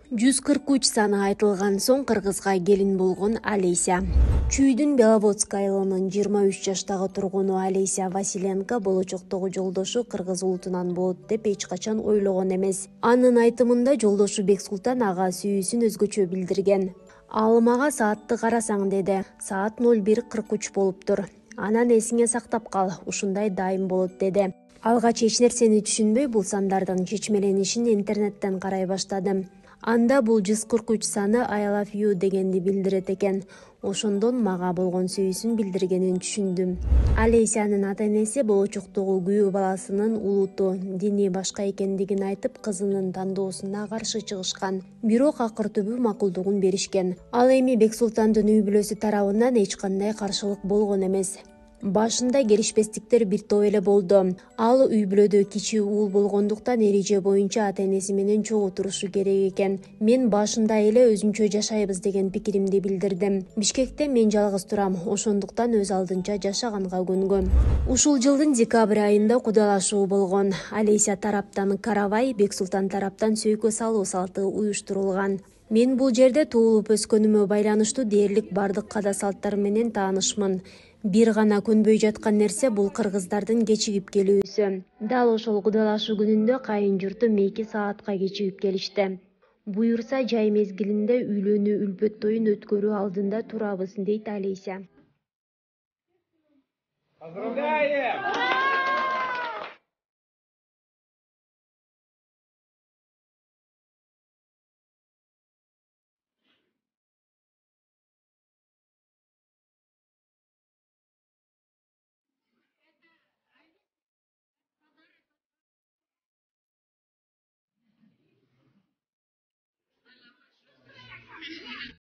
143 саны айтылган соң Кыргызга келин болгон Алеся. Чүйдүн Беловодск айылынын 23 жаштагы тургуну Алеся Василенко болочоктогу жолдошу кыргыз улутунан болот деп эч качан ойлогон эмес. Анын айтымында жолдошу Бексултан ага сүйүүсүн өзгөчө билдирген. Ал мага саатты карасаң деди. Саат 01:43 болуптур. Анан эсиңе сактап кал, ушундай дайым болот деди. Алгач эч нерсени түшүнбөй бул сандардын чечмеленишин интернеттен карай баштадым. Анда бул 143 саны I love you дегенди билдирет экен. Ошондон мага болгон сүйүүсүн билдиргенин түшүндүм. Алесянын ата-энеси болочоктогу күйөө баласынын улуту, дини башка экендигин айтып, кызынын тандоосуна каршы чыгышкан. Бирок акыр түбү макулдугун беришкен. Ал эми Бексултандын үй бүлөсү тарабынан эч кандай каршылык болгон эмес. Башында келишпестиктер бир топ эле болду. Ал үй бүлөдө кичи уул болгондуктан эреже боюнча ата-энеси менен чогуу турушу керек экен. Мен башында эле өзүнчө жашайбыз деген пикиримди билдирдим. Бишкекте мен жалгыз турам, ошондуктан өз алдынча жашаганга көнгөм. Ушул жылдын декабрь айында кудалашуу болгон. Алеся тараптан карабай, Бексултан тараптан сөйкө салуу салты уюштурулган. Мен бул жерде туулуп өскөнүмө байланыштуу дээрлик бардык када салттар менен таанышмын. Бир гана көнбөй жаткан нерсе бул кыргыздардын кечигип келүүсү. Дал ошол кудалашуу күнүндө кайын журтум 2 саатка кечигип келишти. Буюрса жай мезгилинде үйлөнүү үлпөт тоюн өткөрүү алдында турабыз, дейт Алеся. Поздравляем!